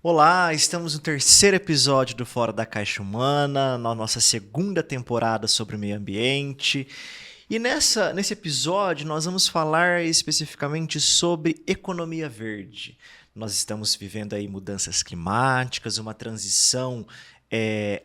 Olá, estamos no terceiro episódio do Fora da Caixa Humana, na nossa segunda temporada sobre o meio ambiente. E nesse episódio nós vamos falar especificamente sobre economia verde. Nós estamos vivendo aí mudanças climáticas, uma transição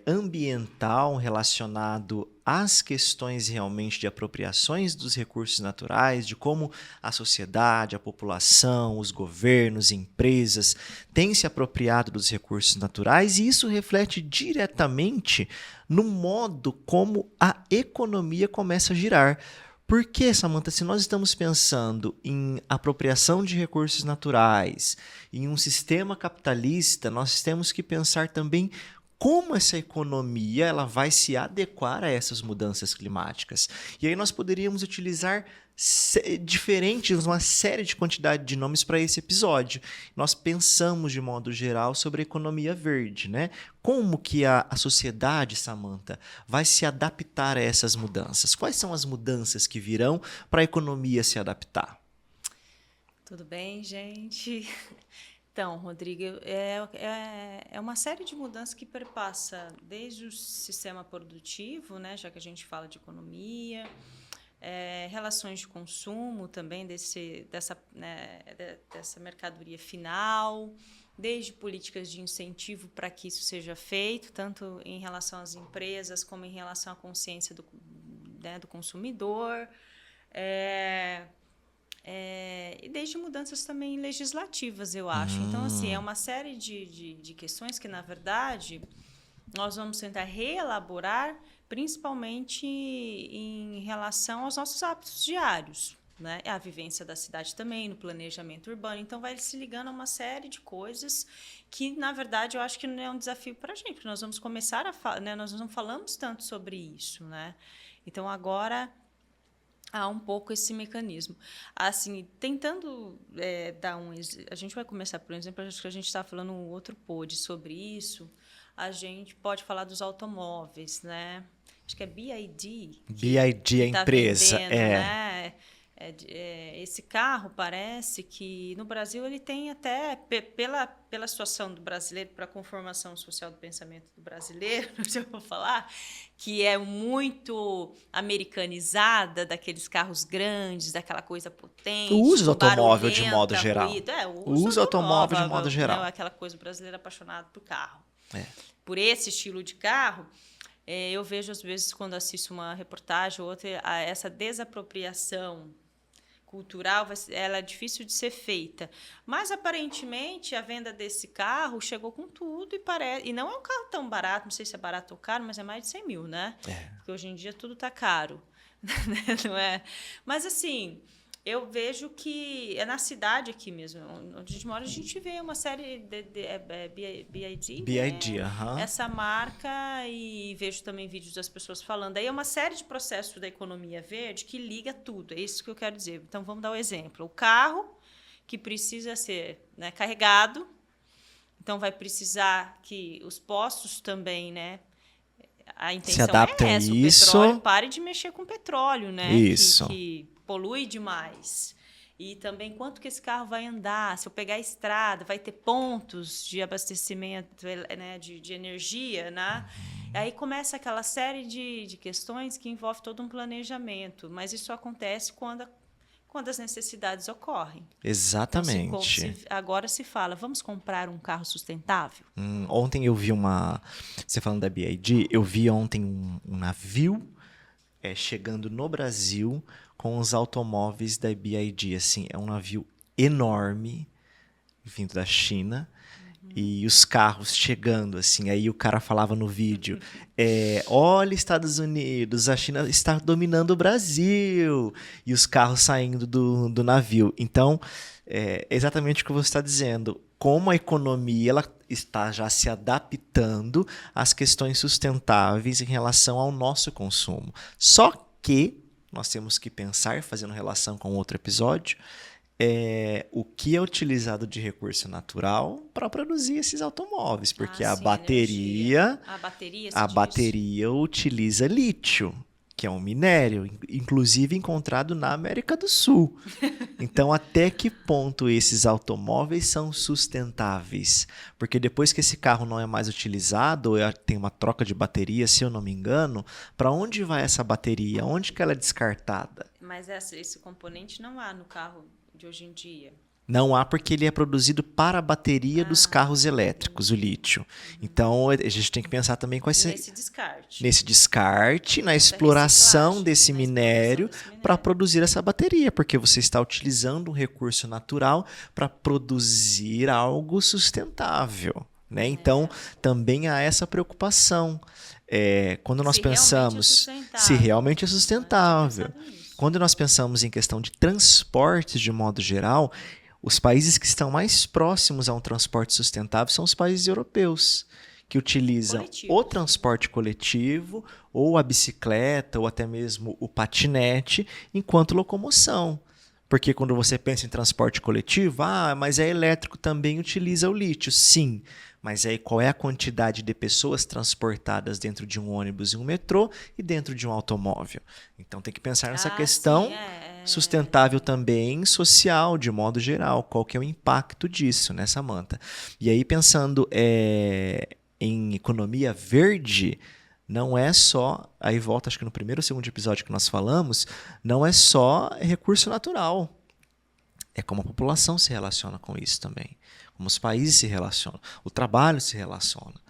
ambiental relacionado às questões realmente de apropriações dos recursos naturais, de como a sociedade, a população, os governos, empresas têm se apropriado dos recursos naturais, e isso reflete diretamente no modo como a economia começa a girar. Por que, Samantha, se nós estamos pensando em apropriação de recursos naturais, em um sistema capitalista, nós temos que pensar também como essa economia ela vai se adequar a essas mudanças climáticas. E aí nós poderíamos utilizar uma série de quantidade de nomes para esse episódio. Nós pensamos de modo geral sobre a economia verde, né? Como que a sociedade, Samantha, vai se adaptar a essas mudanças? Quais são as mudanças que virão para a economia se adaptar? Tudo bem, gente? Então, Rodrigo, é uma série de mudanças que perpassa desde o sistema produtivo, né, já que a gente fala de economia, relações de consumo também dessa mercadoria final, desde políticas de incentivo para que isso seja feito, tanto em relação às empresas como em relação à consciência do consumidor. E desde mudanças também legislativas, eu acho. Então, assim, é uma série de questões que, na verdade, nós vamos tentar reelaborar, principalmente em relação aos nossos hábitos diários, né? A vivência da cidade também, no planejamento urbano. Então, vai se ligando a uma série de coisas que, na verdade, eu acho que não é um desafio para a gente, porque nós vamos começar a falar, né? Nós não falamos tanto sobre isso, né? Então, agora há um pouco esse mecanismo. Assim, tentando dar a gente vai começar, por exemplo, acho que a gente está falando um outro pod sobre isso, a gente pode falar dos automóveis, né? Acho que é BYD. BYD, a empresa. Vendendo, né? Esse carro parece que no Brasil ele tem até, pela situação do brasileiro, para a conformação social do pensamento do brasileiro, se eu vou falar, que é muito americanizada, daqueles carros grandes, daquela coisa potente, O uso do automóvel de modo geral. O uso do automóvel de modo geral. Né? Aquela coisa brasileira apaixonada por carro. Por esse estilo de carro, eu vejo, às vezes, quando assisto uma reportagem ou outra, essa desapropriação cultural, ela é difícil de ser feita. Mas, aparentemente, a venda desse carro chegou com tudo e não é um carro tão barato, não sei se é barato ou caro, mas é mais de 100 mil, né? Porque hoje em dia tudo está caro. Não é? Mas, assim, eu vejo que é na cidade aqui mesmo, onde a gente mora, a gente vê uma série de BYD, BYD, né? Essa marca, e vejo também vídeos das pessoas falando. Aí é uma série de processos da economia verde que liga tudo, é isso que eu quero dizer. Então, vamos dar um exemplo. O carro que precisa ser, né, carregado, então vai precisar que os postos também, né? A intenção é essa, o petróleo, pare de mexer com petróleo, né? Isso. Que polui demais. E também quanto que esse carro vai andar, se eu pegar a estrada, vai ter pontos de abastecimento, né, de energia, né? Aí começa aquela série de questões que envolve todo um planejamento, mas isso acontece quando as necessidades ocorrem. Exatamente. Então, agora se fala, vamos comprar um carro sustentável? Ontem eu vi você falando da BYD, eu vi ontem um navio chegando no Brasil com os automóveis da BYD. Assim, é um navio enorme, vindo da China, e os carros chegando, assim. Aí o cara falava no vídeo, olha, Estados Unidos, a China está dominando o Brasil, e os carros saindo do navio. Então, é exatamente o que você está dizendo. Como a economia ela está já se adaptando às questões sustentáveis em relação ao nosso consumo. Só que nós temos que pensar, fazendo relação com outro episódio, o que é utilizado de recurso natural para produzir esses automóveis, porque a bateria utiliza lítio, que é um minério, inclusive encontrado na América do Sul. Então, até que ponto esses automóveis são sustentáveis? Porque depois que esse carro não é mais utilizado, tem uma troca de bateria, se eu não me engano, para onde vai essa bateria? Onde que ela é descartada? Mas esse componente não há no carro de hoje em dia. Não há, porque ele é produzido para a bateria dos carros elétricos, o lítio. Então, a gente tem que pensar também nesse descarte, na exploração desse minério para produzir essa bateria, porque você está utilizando um recurso natural para produzir algo sustentável, né? Então, também há essa preocupação. Quando nós pensamos se realmente é sustentável. Quando nós pensamos em questão de transportes de modo geral, os países que estão mais próximos a um transporte sustentável são os países europeus, que utilizam o transporte coletivo, ou a bicicleta, ou até mesmo o patinete, enquanto locomoção. Porque quando você pensa em transporte coletivo, mas é elétrico, também utiliza o lítio. Sim, mas aí qual é a quantidade de pessoas transportadas dentro de um ônibus e um metrô e dentro de um automóvel? Então tem que pensar nessa questão sustentável também, social, de modo geral. Qual que é o impacto disso, né, Samantha? E aí pensando em economia verde, não é só, aí volta acho que no primeiro ou segundo episódio que nós falamos, não é só recurso natural. É como a população se relaciona com isso também. Como os países se relacionam. O trabalho se relaciona.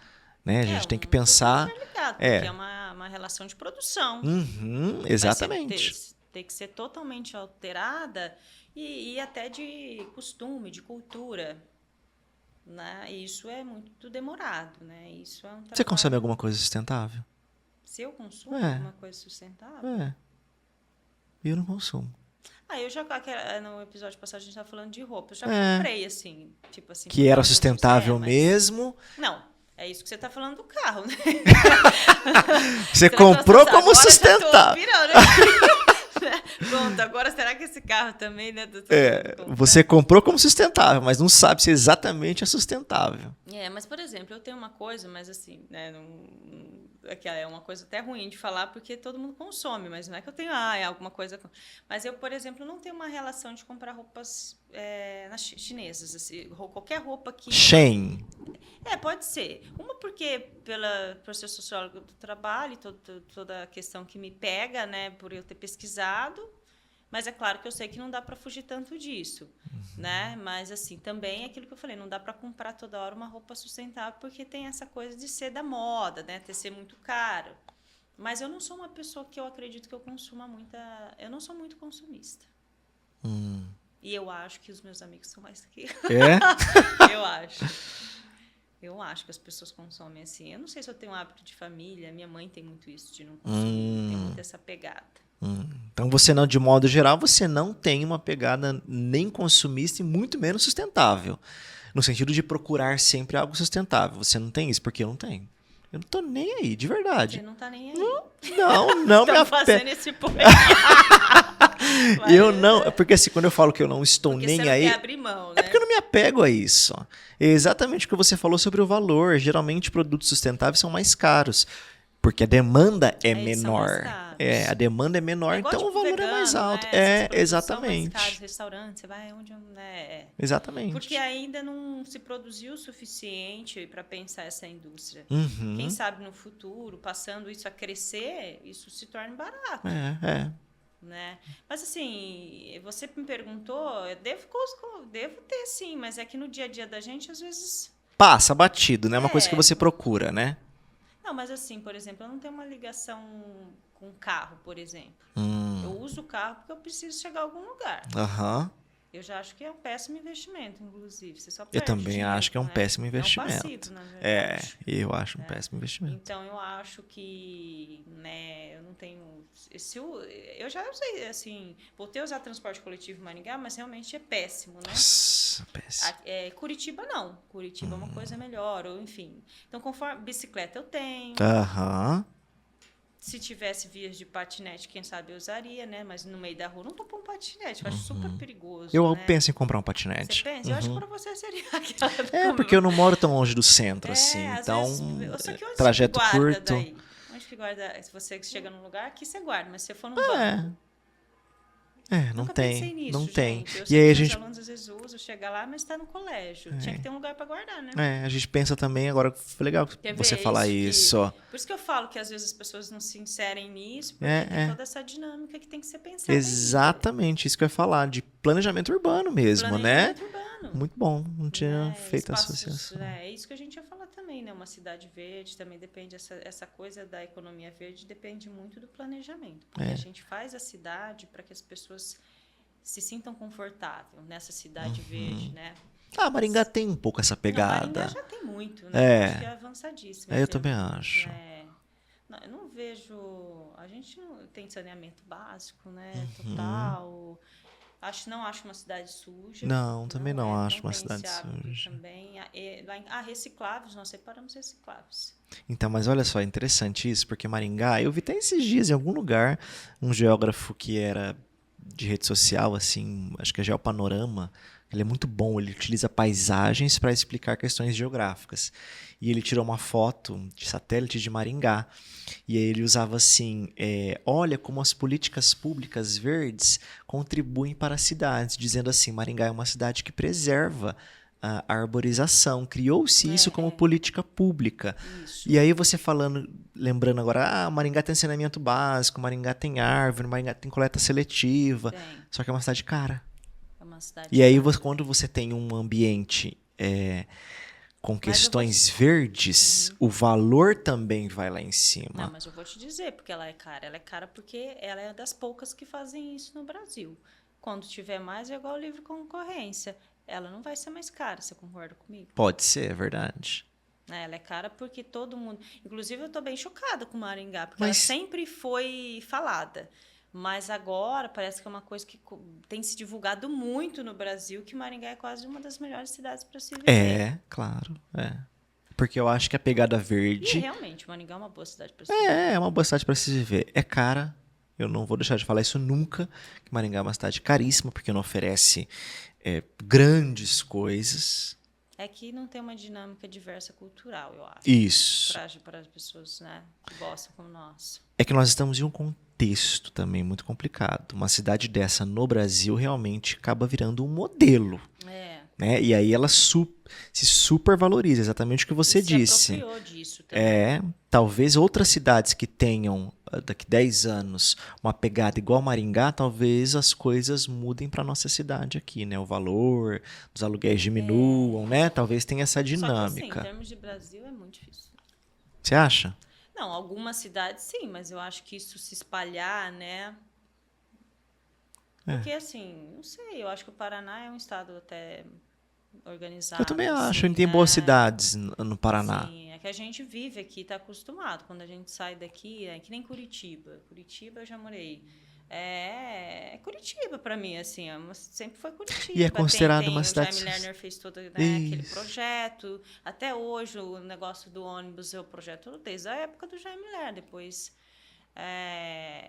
Né? A gente tem que pensar... Porque é uma relação de produção. Exatamente. Tem que ser totalmente alterada e até de costume, de cultura. Né? Isso é muito demorado. Né? Isso é um trabalho... Você consome alguma coisa sustentável? Se eu consumo alguma coisa sustentável? Eu não consumo. Eu já, no episódio passado, a gente estava falando de roupa. Eu já comprei, assim, tipo assim... Que era sustentável mesmo. Não, é isso que você está falando do carro, né? Você comprou como sustentável. Pronto, agora será que esse carro também, né? Você comprou como sustentável, mas não sabe se exatamente é sustentável. Mas, por exemplo, eu tenho uma coisa, mas assim, né? É uma coisa até ruim de falar, porque todo mundo consome, mas não é que eu tenho, é alguma coisa... Mas eu, por exemplo, não tenho uma relação de comprar roupas chinesas, assim, qualquer roupa que... Shein. Pode ser. Uma porque por ser sociólogo do trabalho, toda a questão que me pega, né, por eu ter pesquisado, mas é claro que eu sei que não dá para fugir tanto disso, né? Mas assim, também é aquilo que eu falei, não dá para comprar toda hora uma roupa sustentável, porque tem essa coisa de ser da moda, né, de ser muito caro. Mas eu não sou uma pessoa que eu acredito que eu consuma eu não sou muito consumista. E eu acho que os meus amigos são mais que Eu acho que as pessoas consomem assim. Eu não sei se eu tenho um hábito de família. Minha mãe tem muito isso de não consumir. Tem muito essa pegada. Então, de modo geral, você não tem uma pegada nem consumista e muito menos sustentável. No sentido de procurar sempre algo sustentável. Você não tem isso? Porque eu não tenho. Eu não tô nem aí, de verdade. Você não tá nem aí? Não me fazendo esse ponto. Eu não, porque assim, quando eu falo que eu não estou nem você aí, não quer abrir mão, né? É porque eu não me apego a isso. É exatamente o que você falou sobre o valor. Geralmente produtos sustentáveis são mais caros, porque a demanda é menor. A demanda é menor, então o valor é mais alto. Exatamente. São mais caros, restaurante, você vai onde, né? Exatamente. Porque ainda não se produziu o suficiente para pensar essa indústria. Quem sabe no futuro, passando isso a crescer, isso se torne barato. Né? Mas assim, você me perguntou, eu devo ter sim, mas é que no dia a dia da gente, às vezes... Passa batido, né? É uma coisa que você procura, né? Não, mas assim, por exemplo, eu não tenho uma ligação com carro, por exemplo. Eu uso o carro porque eu preciso chegar a algum lugar. Eu já acho que é um péssimo investimento, inclusive. Você só perde eu também dinheiro, acho que é um péssimo investimento. É um passivo, na verdade. Eu acho um péssimo investimento. Então, eu acho que, né, eu não tenho... Eu já usei, assim, voltei a usar transporte coletivo em Maringá, mas realmente é péssimo, né? Nossa, péssimo. Curitiba, não. Curitiba é uma coisa melhor, ou enfim. Então, conforme bicicleta eu tenho. Se tivesse vias de patinete, quem sabe eu usaria, né? Mas no meio da rua, não tô com um patinete. Eu acho super perigoso. Eu penso em comprar um patinete. Você pensa? Eu acho que para você seria aquela... porque eu não moro tão longe do centro, assim. Então, vezes, só que onde trajeto curto. daí? Onde fica guarda, se você chega num lugar, aqui você guarda, mas se você for num É. banco, Não nunca tem, pensei nisso, não tem. gente. Eu E sei aí que a os gente, alunos às vezes usam, chega lá, mas está no colégio. Tinha que ter um lugar para guardar, né? a gente pensa também, agora foi legal Quer você ver? falar isso, ó. Por isso que eu falo que às vezes as pessoas não se inserem nisso, porque É, tem toda essa dinâmica que tem que ser pensada. Exatamente, isso que eu ia falar, de planejamento urbano mesmo, né? Planejamento urbano. Muito bom, não tinha Né? feito a Espaços, associação. é isso que a gente ia falar também, né? Uma cidade verde também depende, essa coisa da economia verde depende muito do planejamento. Porque a gente faz a cidade para que as pessoas se sintam confortáveis nessa cidade verde, né? Maringá tem um pouco essa Não, pegada. Maringá já tem muito, né? Acho que é avançadíssimo. Eu também acho. Não, eu não vejo... A gente não tem saneamento básico, né? Total. Não acho uma cidade suja. Não, também não acho uma tem cidade esse hábito suja. também. Recicláveis, nós separamos recicláveis. Então, mas olha só, é interessante isso, porque Maringá, eu vi até esses dias em algum lugar, um geógrafo que era de rede social, assim, acho que é Geopanorama, ele é muito bom, ele utiliza paisagens para explicar questões geográficas. E ele tirou uma foto de satélite de Maringá, e aí ele usava assim, olha como as políticas públicas verdes contribuem para as cidades, dizendo assim, Maringá é uma cidade que preserva a arborização, criou-se isso como política pública. Isso. E aí você falando, lembrando agora, Maringá tem saneamento básico, Maringá tem árvore, Maringá tem coleta seletiva, só que é uma cidade cara. É uma cidade E aí cara. quando você tem um ambiente com questões verdes, o valor também vai lá em cima. Não, mas eu vou te dizer porque ela é cara. Ela é cara porque ela é das poucas que fazem isso no Brasil. Quando tiver mais, é igual livre concorrência. Ela não vai ser mais cara, você concorda comigo? Pode ser, é verdade. Ela é cara porque todo mundo... Inclusive, eu estou bem chocada com Maringá, porque ela sempre foi falada. Mas agora parece que é uma coisa que tem se divulgado muito no Brasil, que Maringá é quase uma das melhores cidades para se viver. Claro. Porque eu acho que a pegada verde... E realmente, Maringá é uma boa cidade para se viver. viver. É uma boa cidade para se viver. É cara, eu não vou deixar de falar isso nunca, que Maringá é uma cidade caríssima, porque não oferece grandes coisas. É que não tem uma dinâmica diversa cultural, eu acho. Isso. Para as pessoas, né, que gostam como nós. É que nós estamos em um contexto também muito complicado. Uma cidade dessa no Brasil realmente acaba virando um modelo. Né? E aí ela se supervaloriza, exatamente o que você disse. Se apropriou disso também. Talvez outras cidades que tenham, daqui 10 anos, uma pegada igual Maringá, talvez as coisas mudem para nossa cidade aqui, né? O valor dos aluguéis diminuam, né? Talvez tenha essa dinâmica. Só que, assim, em termos de Brasil, é muito difícil. Você acha? Não, algumas cidades sim, mas eu acho que isso se espalhar, né? Porque, assim, não sei, eu acho que o Paraná é um estado até organizado. Eu também acho, assim, tem né? boas cidades no Paraná. Sim, é que a gente vive aqui, está acostumado. Quando a gente sai daqui, é que nem Curitiba. Curitiba eu já morei. É Curitiba para mim, assim, sempre foi Curitiba. E é considerado uma cidade... O Jaime Lerner fez todo aquele projeto. Até hoje, o negócio do ônibus é o projeto desde a época do Jaime Lerner. Depois...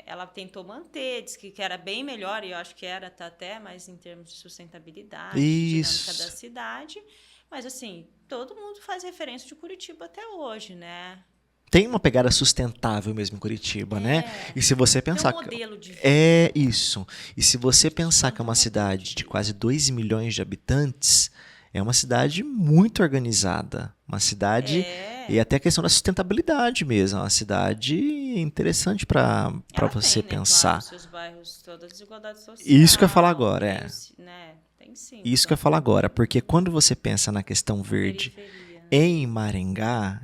ela tentou manter, disse que era bem melhor, e eu acho que era até mais em termos de sustentabilidade, dinâmica da cidade. Mas, assim, todo mundo faz referência de Curitiba até hoje, né? Tem uma pegada sustentável mesmo em Curitiba, né? E se você pensar... Tem um modelo de vida. É isso. E se você pensar que é uma cidade de quase 2 milhões de habitantes, é uma cidade muito organizada. Uma cidade... E até a questão da sustentabilidade mesmo. É uma cidade interessante para você pensar. Claro, seus bairros, toda a desigualdade social. Isso que eu ia falar agora, né? Tem sim. Isso que eu ia falar agora. Porque quando você pensa na questão verde em Maringá,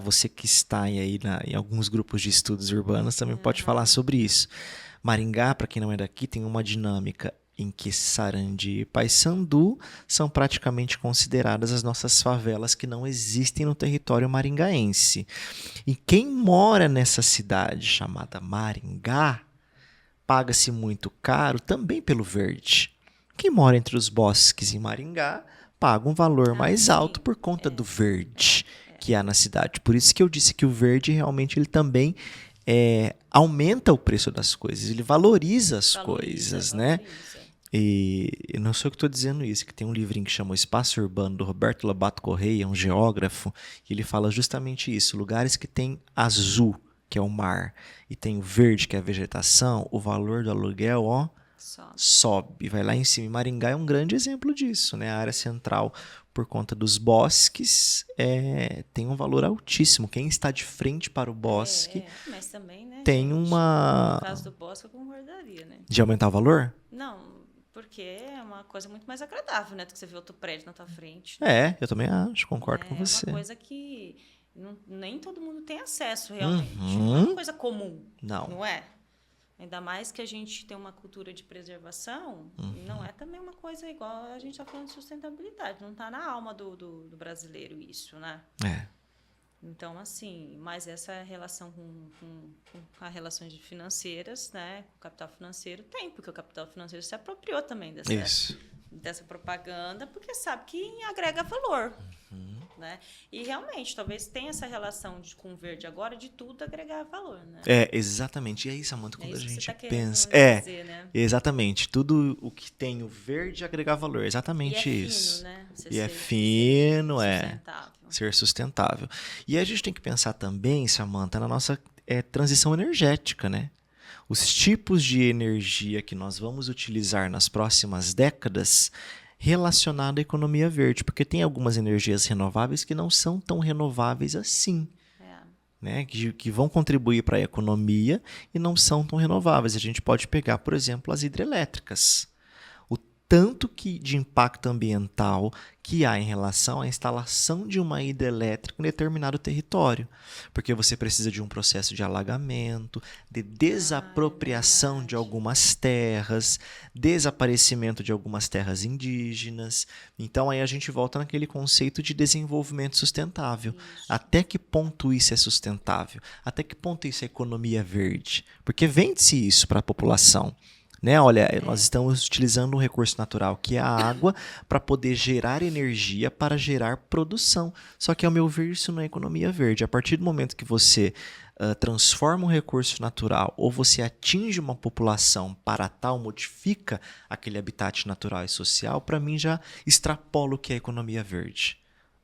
você que está aí em alguns grupos de estudos urbanos também pode falar sobre isso. Maringá, para quem não é daqui, tem uma dinâmica em que Sarandi e Paissandu são praticamente consideradas as nossas favelas que não existem no território maringaense. E quem mora nessa cidade chamada Maringá, paga-se muito caro também pelo verde. Quem mora entre os bosques em Maringá, paga um valor mais alto por conta do verde que há na cidade. Por isso que eu disse que o verde realmente ele também aumenta o preço das coisas, ele valoriza as coisas, né? E eu não sou eu que estou dizendo isso, que tem um livrinho que chama O Espaço Urbano, do Roberto Lobato Correia, um geógrafo, e ele fala justamente isso, lugares que tem azul, que é o mar, e tem o verde, que é a vegetação, o valor do aluguel, ó, sobe, vai lá em cima. E Maringá é um grande exemplo disso, né? A área central, por conta dos bosques, tem um valor altíssimo. Quem está de frente para o bosque Mas também, né, tem gente? uma... No caso do bosque, eu concordaria, né? De aumentar o valor? Não, porque é uma coisa muito mais agradável, né? Do que você ver outro prédio na tua frente. Eu também acho, concordo com você. É uma coisa que nem todo mundo tem acesso, realmente. Uhum. Não é uma coisa comum, Não. não é? Ainda mais que a gente tem uma cultura de preservação, não é também uma coisa igual a gente está falando de sustentabilidade. Não está na alma do brasileiro isso, né? Então, assim, mas essa relação com as relações financeiras, né? Com o capital financeiro tem, porque o capital financeiro se apropriou também dessa propaganda, porque sabe que agrega valor. Né? E realmente, talvez tenha essa relação com o verde agora de tudo agregar valor, né? Exatamente. E aí, Samanta, quando a gente pensa... dizer, né? Exatamente. Tudo o que tem o verde agregar valor. Exatamente isso. Fino, né? É fino, sustentável. Ser sustentável. E aí a gente tem que pensar também, Samanta, na nossa transição energética, né? Os tipos de energia que nós vamos utilizar nas próximas décadas relacionado à economia verde, porque tem algumas energias renováveis que não são tão renováveis assim, né? Que vão contribuir para a economia e não são tão renováveis. A gente pode pegar, por exemplo, as hidrelétricas. O tanto de impacto ambiental que há em relação à instalação de uma hidrelétrica em determinado território, porque você precisa de um processo de alagamento, de desapropriação de algumas terras, desaparecimento de algumas terras indígenas. Então aí a gente volta naquele conceito de desenvolvimento sustentável. Até que ponto isso é sustentável? Até que ponto isso é economia verde? Porque vende-se isso para a população. Né? Olha, nós estamos utilizando um recurso natural, que é a água, para poder gerar energia, para gerar produção. Só que, ao meu ver, isso não é economia verde. A partir do momento que você transforma um recurso natural ou você atinge uma população para tal, modifica aquele habitat natural e social, para mim já extrapola o que é economia verde.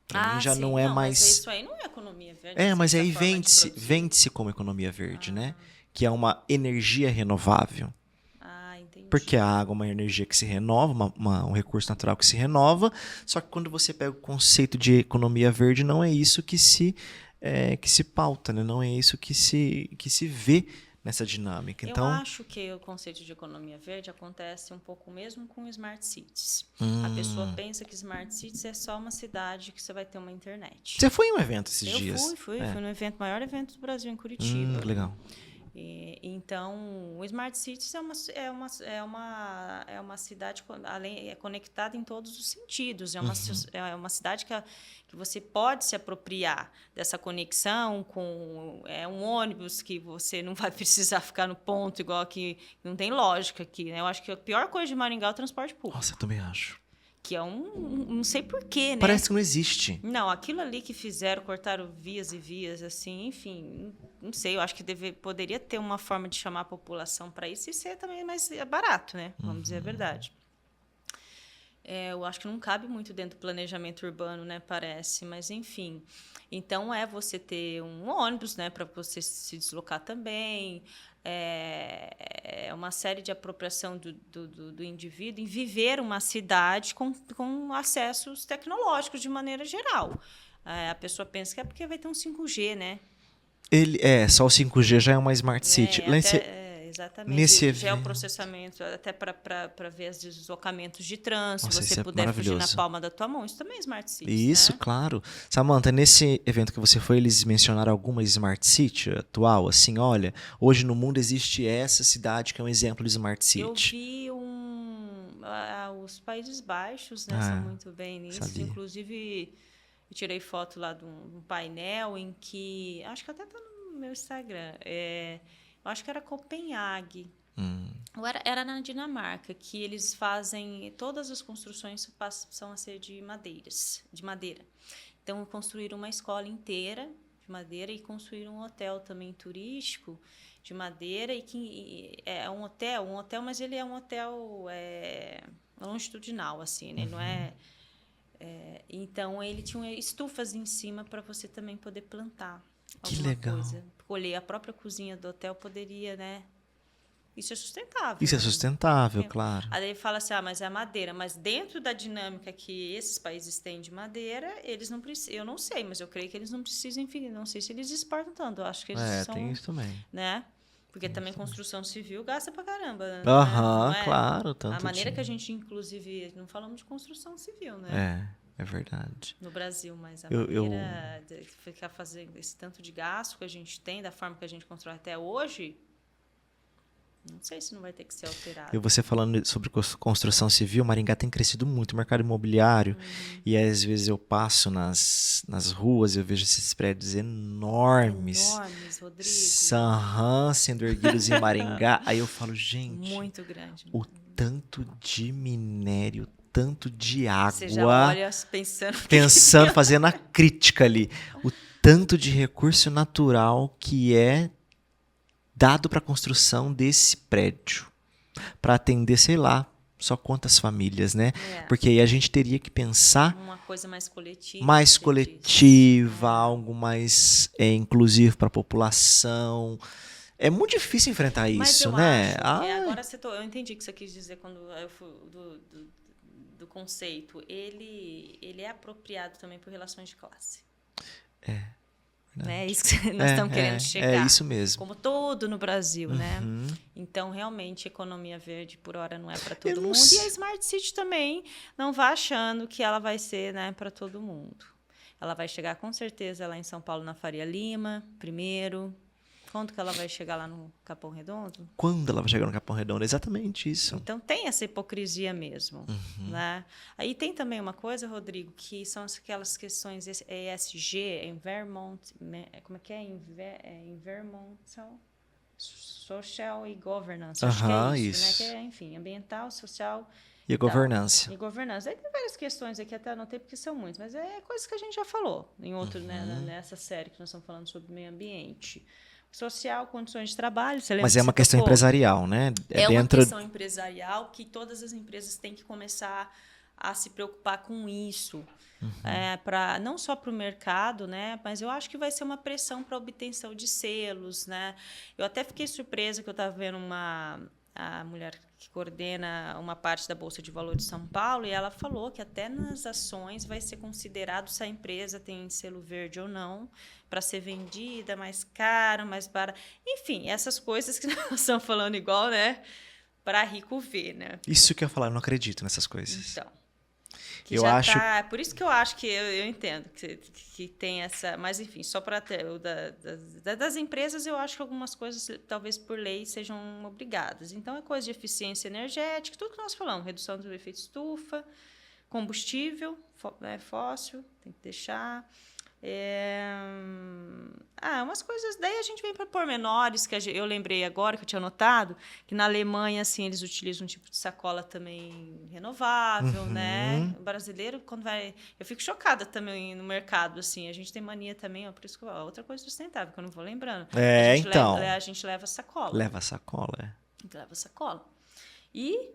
Para mim já não é mais... Mas isso aí não é economia verde. Mas aí vende-se como economia verde, né? Que é uma energia renovável. Porque a água é uma energia que se renova, um recurso natural que se renova, só que quando você pega o conceito de economia verde, não é isso que se pauta, né? Não é isso que se vê nessa dinâmica. Então, eu acho que o conceito de economia verde acontece um pouco mesmo com Smart Cities. A pessoa pensa que Smart Cities é só uma cidade que você vai ter uma internet. Você foi em um evento esses dias? Fui no evento, maior evento do Brasil, em Curitiba. Legal. Então, o Smart Cities é uma cidade conectada em todos os sentidos. É uma cidade que você pode se apropriar dessa conexão com um ônibus que você não vai precisar ficar no ponto, igual que não tem lógica aqui. Né? Eu acho que a pior coisa de Maringá é o transporte público. Nossa, eu também acho. Que é não sei porquê, né? Parece que não existe. Não, aquilo ali que fizeram, cortaram vias e vias, assim, enfim, não sei, eu acho que poderia ter uma forma de chamar a população para isso e ser também mais barato, né? Vamos dizer a verdade. Eu acho que não cabe muito dentro do planejamento urbano, né? Parece, mas enfim. Então, você ter um ônibus, né? Para você se deslocar também. É uma série de apropriação do indivíduo em viver uma cidade com acessos tecnológicos de maneira geral. A pessoa pensa que é porque vai ter um 5G, né? Só o 5G já é uma Smart City. Exatamente. Nesse evento, é o processamento, até para ver os deslocamentos de trânsito, Nossa, se você puder fugir na palma da tua mão, isso também é Smart City. Isso, né? Claro. Samanta, nesse evento que você foi, eles mencionaram alguma Smart City atual? Assim, olha, hoje no mundo existe essa cidade que é um exemplo de Smart City. Eu vi os Países Baixos, né, são muito bem nisso. Sabia. Inclusive, eu tirei foto lá de um painel em que... Acho que até está no meu Instagram. Eu acho que era Copenhague. Ou era na Dinamarca, que eles fazem... Todas as construções passam a ser de madeira. Então, construíram uma escola inteira de madeira e construíram um hotel também turístico de madeira, e que é um hotel, mas ele é um hotel longitudinal, assim, né? Não é... Então, ele tinha estufas em cima para você também poder plantar. Que alguma legal. coisa. Escolher a própria cozinha do hotel poderia, né? Isso é sustentável. Isso é né? sustentável, claro. Aí ele fala assim, mas é madeira. Mas dentro da dinâmica que esses países têm de madeira, eles não precisam... Eu não sei, mas eu creio que eles não precisam, enfim, não sei se eles exportam tanto. Eu acho que eles são... Tem isso também. Né? Porque também construção civil gasta pra caramba. Né? Aham, Não é? claro. Tanto A maneira que a gente, inclusive... Não falamos de construção civil, né? É verdade. No Brasil, mas a Eu- maneira de ficar fazendo esse tanto de gasto que a gente tem, da forma que a gente constrói até hoje... Não sei se não vai ter que ser alterado. E você falando sobre construção civil, Maringá tem crescido muito, o mercado imobiliário, e às vezes eu passo nas ruas e eu vejo esses prédios enormes, Rodrigo. sendo erguidos em Maringá. Aí eu falo, gente, Muito grande. o tanto de minério, tanto de Você já água, olha pensando... fazendo a crítica ali, o tanto de recurso natural que é dado para a construção desse prédio, para atender, sei lá, só quantas famílias, né? Porque aí a gente teria que pensar uma coisa mais coletiva. mais coletiva, algo mais inclusivo para a população. É muito difícil enfrentar Mas isso, eu né? acho, agora eu entendi o que você quis dizer quando eu fui do conceito. Ele é apropriado também por relações de classe. Né? É isso que nós estamos querendo chegar. É isso mesmo. Como todo no Brasil, né? Então, realmente, economia verde, por hora, não é para todo mundo. E a Smart City também, não vá achando que ela vai ser, né, para todo mundo. Ela vai chegar, com certeza, lá em São Paulo, na Faria Lima, primeiro. Quando que ela vai chegar lá no Capão Redondo? Quando ela vai chegar no Capão Redondo? Exatamente isso. Então, tem essa hipocrisia mesmo. Né? Aí tem também uma coisa, Rodrigo, que são aquelas questões ESG, Environment, como é que é? Environmental, Social e Governance. Acho que é isso. Né? Que é, enfim, ambiental, social... E a governança. E governança. Aí tem várias questões aqui, até anotei porque são muitas, mas é coisas que a gente já falou em outro, né, nessa série que nós estamos falando sobre meio ambiente. Social, condições de trabalho. Você lembra Mas é uma questão empresarial, né? É uma questão empresarial que todas as empresas têm que começar a se preocupar com isso. Não só para o mercado, né? Mas eu acho que vai ser uma pressão para a obtenção de selos. Né? Eu até fiquei surpresa que eu estava vendo a mulher que coordena uma parte da Bolsa de Valores de São Paulo, e ela falou que até nas ações vai ser considerado se a empresa tem selo verde ou não, para ser vendida mais caro, mais barata. Enfim, essas coisas que nós estamos falando igual, né? Para rico ver, né? Isso que eu ia falar, eu não acredito nessas coisas. Então, eu acho... por isso que eu acho que eu entendo que tem essa... Mas, enfim, só para ter... Das empresas, eu acho que algumas coisas, talvez por lei, sejam obrigadas. Então, é coisa de eficiência energética, tudo que nós falamos, redução do efeito estufa, combustível fóssil, tem que deixar... umas coisas... Daí a gente vem para pormenores, que eu lembrei agora, que eu tinha notado, que na Alemanha, assim, eles utilizam um tipo de sacola também renovável, né? O brasileiro, quando vai... Eu fico chocada também no mercado, assim. A gente tem mania também, por isso que outra coisa sustentável, que eu não vou lembrando. A gente leva sacola. Leva sacola, Leva sacola. E...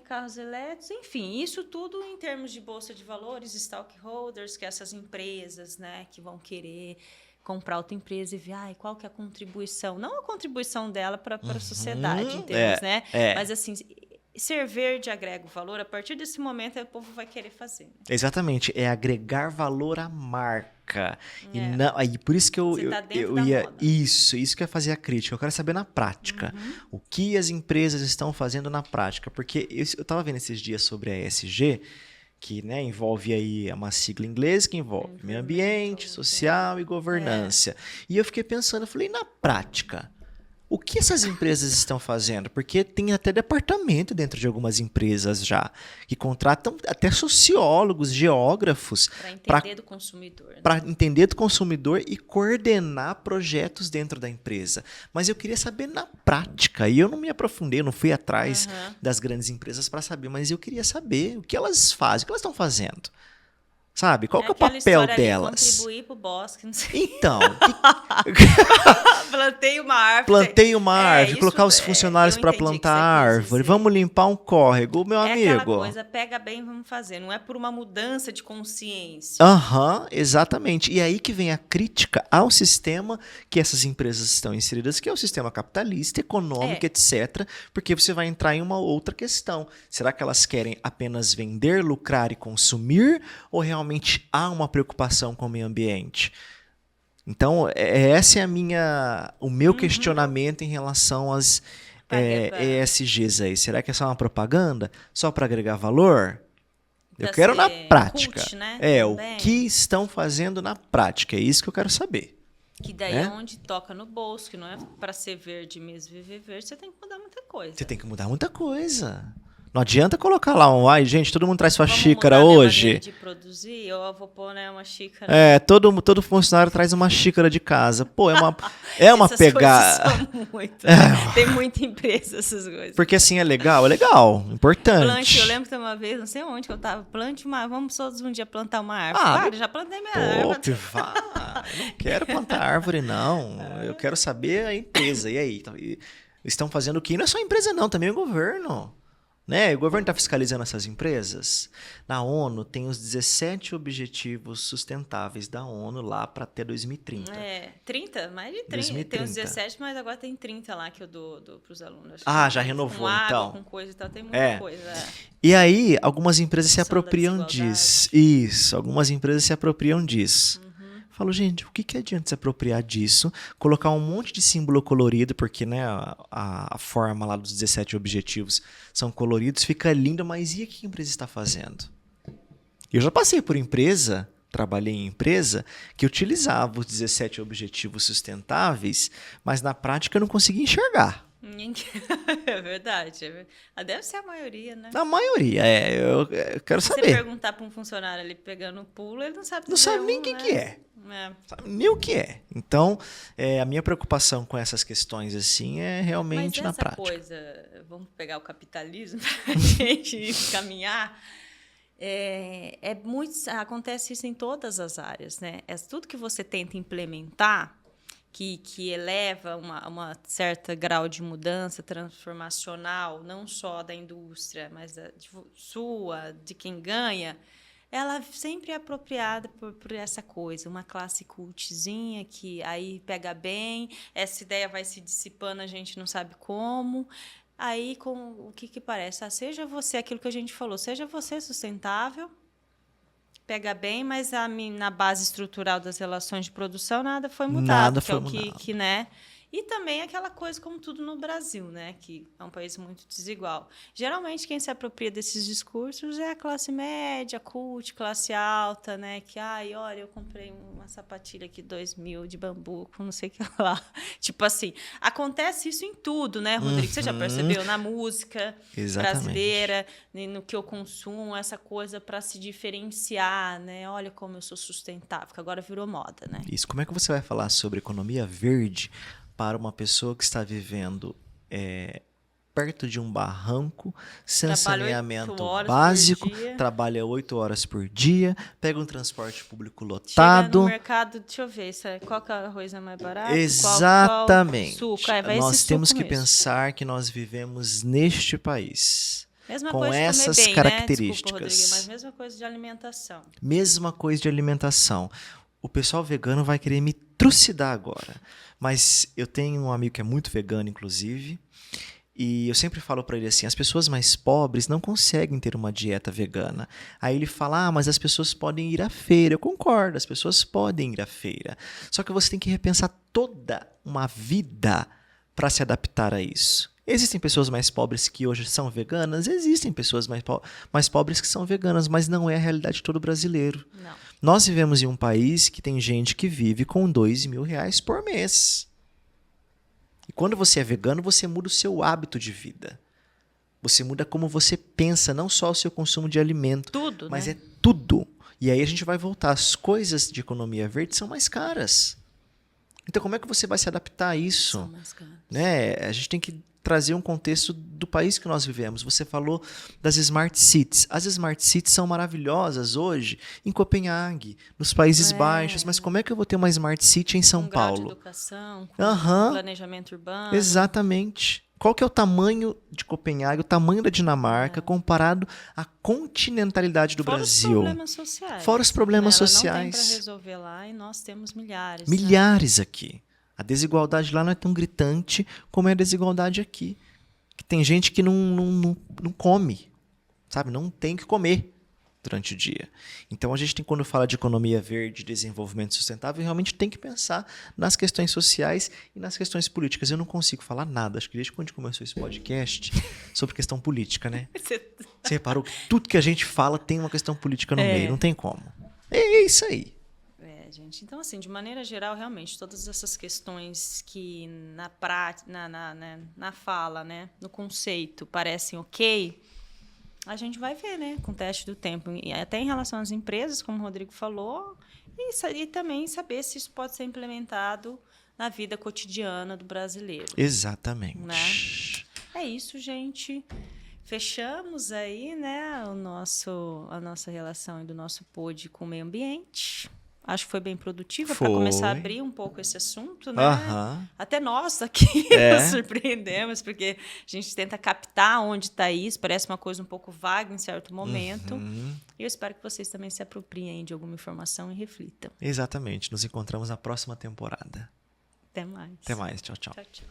carros elétricos, enfim, isso tudo em termos de bolsa de valores, stockholders, que essas empresas, né, que vão querer comprar outra empresa e ver qual que é a contribuição, não a contribuição dela para a sociedade, em termos, né? Mas assim, ser verde agrega o valor, a partir desse momento o povo vai querer fazer. Né? Exatamente, é agregar valor à marca. E não, aí por isso que eu ia... moda. Isso que eu ia fazer a crítica. Eu quero saber na prática. O que as empresas estão fazendo na prática. Porque eu estava vendo esses dias sobre a ESG, que, né, envolve aí uma sigla inglesa que envolve meio ambiente, social e governança. E eu fiquei pensando, eu falei, na prática... O que essas empresas estão fazendo? Porque tem até departamento dentro de algumas empresas já, que contratam até sociólogos, geógrafos. Para entender do consumidor. Né? Para entender do consumidor e coordenar projetos dentro da empresa. Mas eu queria saber na prática, e eu não me aprofundei, eu não fui atrás das grandes empresas para saber, mas eu queria saber o que elas fazem, o que elas estão fazendo. Sabe? Qual que é o aquela papel história ali, delas? contribuir pro bosque, não sei. Então, Plantei uma árvore. plantei uma árvore, isso, colocar os funcionários eu para entendi o que plantar você a quis árvore, dizer. vamos limpar um córrego, meu É aquela amigo. coisa, pega bem, vamos fazer. Não é por uma mudança de consciência. Aham, exatamente. E aí que vem a crítica ao sistema que essas empresas estão inseridas, que é o sistema capitalista, econômico, É. etc. Porque você vai entrar em uma outra questão. Será que elas querem apenas vender, lucrar e consumir? Ou realmente há uma preocupação com o meio ambiente? Então, essa é o meu questionamento em relação às ESGs aí. Será que é só uma propaganda? Só para agregar valor? Eu Pra quero na ser prática. cult, né? O Também. que estão fazendo na prática. É isso que eu quero saber. Que daí né? é onde toca no bolso, que não é para ser verde mesmo, viver verde, você tem que mudar muita coisa. Você tem que mudar muita coisa. Não adianta colocar lá ai, gente, todo mundo traz sua Vamos xícara mudar minha hoje. maneira de produzir, eu vou pôr, né, uma xícara. Todo funcionário traz uma xícara de casa. Pô, é uma Essas pegada. coisas são muito. Tem muita empresa essas coisas. Porque assim é legal, importante. Plante, eu lembro que uma vez, não sei onde que eu tava, vamos todos um dia plantar uma árvore. Claro, já plantei minha árvore. Eu não quero plantar árvore, não. Eu quero saber a empresa. E aí? Estão fazendo o quê? Não é só a empresa, não, também o governo. Né? O governo está fiscalizando essas empresas. Na ONU tem os 17 objetivos sustentáveis da ONU lá para até 2030. 30? Mais de 30. 2030. Tem uns 17, mas agora tem 30 lá que eu dou para os alunos. Já renovou, com água, então. com coisa e tal, tem muita coisa. E aí, algumas empresas se Questão da apropriam desigualdade. disso. Isso, algumas empresas se apropriam disso. Falo, gente, o que adianta se apropriar disso? Colocar um monte de símbolo colorido, porque né, a forma lá dos 17 objetivos são coloridos, fica lindo, mas e o que a empresa está fazendo? Eu já passei por empresa, trabalhei em empresa, que utilizava os 17 objetivos sustentáveis, mas na prática eu não conseguia enxergar. É verdade. Deve ser a maioria, né? Na maioria, eu quero Se saber. você perguntar para um funcionário ali pegando o pulo, ele não sabe Não dizer sabe nem o né? que é. Sabe nem o que é. Então, a minha preocupação com essas questões assim é realmente Mas na prática. coisa, vamos pegar o capitalismo para a gente caminhar. Acontece isso em todas as áreas, né? Tudo que você tenta implementar, que eleva uma certa grau de mudança transformacional, não só da indústria, mas de quem ganha, ela sempre é apropriada por essa coisa, uma classe cultzinha que aí pega bem, essa ideia vai se dissipando, a gente não sabe como. Aí, com o que parece? Seja você, aquilo que a gente falou, seja você sustentável, pega bem, mas na base estrutural das relações de produção nada foi mudado. Nada foi mudado. Né? E também aquela coisa como tudo no Brasil, né? Que é um país muito desigual. Geralmente, quem se apropria desses discursos é a classe média, cult, classe alta, né? Que, olha, eu comprei uma sapatilha aqui 2.000 de bambu, com não sei o que lá. Tipo assim, acontece isso em tudo, né, Rodrigo? Você já percebeu? Na música brasileira, no que eu consumo, essa coisa para se diferenciar, né? Olha como eu sou sustentável, que agora virou moda, né? Isso. Como é que você vai falar sobre economia verde para uma pessoa que está vivendo perto de um barranco, sem saneamento básico, trabalha 8 horas por dia, pega um transporte público lotado. Chega no mercado, deixa eu ver, qual que é o arroz é mais barato? Exatamente. Qual suco? Nós temos que pensar que nós vivemos neste país. Mesma com coisa essas de comer bem, características. Né? Desculpa, Rodrigo, mas mesma coisa de alimentação. Mesma coisa de alimentação. O pessoal vegano vai querer me trucidar agora. Mas eu tenho um amigo que é muito vegano, inclusive, e eu sempre falo para ele assim, as pessoas mais pobres não conseguem ter uma dieta vegana. Aí ele fala, mas as pessoas podem ir à feira. Eu concordo, as pessoas podem ir à feira. Só que você tem que repensar toda uma vida para se adaptar a isso. Existem pessoas mais pobres que hoje são veganas? Existem pessoas mais pobres que são veganas, mas não é a realidade de todo brasileiro. Não. Nós vivemos em um país que tem gente que vive com R$2.000 por mês. E quando você é vegano, você muda o seu hábito de vida. Você muda como você pensa, não só o seu consumo de alimento. Tudo, mas né? é tudo. E aí a gente vai voltar. As coisas de economia verde são mais caras. Então como é que você vai se adaptar a isso? São mais caras. Né? A gente tem que trazer um contexto do país que nós vivemos. Você falou das Smart Cities. As Smart Cities são maravilhosas hoje em Copenhague, nos Países Baixos, mas como é que eu vou ter uma Smart City em São Com grau de Paulo? educação, com Aham. planejamento urbano. Exatamente. Qual que é o tamanho de Copenhague, o tamanho da Dinamarca, comparado à continentalidade do Fora Brasil? os problemas sociais. Fora os problemas Ela sociais. não tem para resolver lá e nós temos milhares. Milhares aqui. A desigualdade lá não é tão gritante como é a desigualdade aqui. Que tem gente que não come, sabe? Não tem o que comer durante o dia. Então, a gente tem, quando fala de economia verde, desenvolvimento sustentável, realmente tem que pensar nas questões sociais e nas questões políticas. Eu não consigo falar nada, acho que desde quando a gente começou esse podcast, sobre questão política, né? Você reparou que tudo que a gente fala tem uma questão política no meio, não tem como. É isso aí. Gente. Então, assim, de maneira geral, realmente, todas essas questões que na prática, na fala, né, no conceito, parecem ok, a gente vai ver, né, com o teste do tempo. E até em relação às empresas, como o Rodrigo falou, e também saber se isso pode ser implementado na vida cotidiana do brasileiro. Exatamente. Né? É isso, gente. Fechamos aí, né, a nossa relação do nosso pod com o meio ambiente. Acho que foi bem produtiva para começar a abrir um pouco esse assunto, né? Até nós aqui nos surpreendemos, porque a gente tenta captar onde está isso, parece uma coisa um pouco vaga em certo momento. E eu espero que vocês também se apropriem de alguma informação e reflitam. Exatamente. Nos encontramos na próxima temporada. Até mais. Até mais. Tchau, tchau. Tchau, tchau.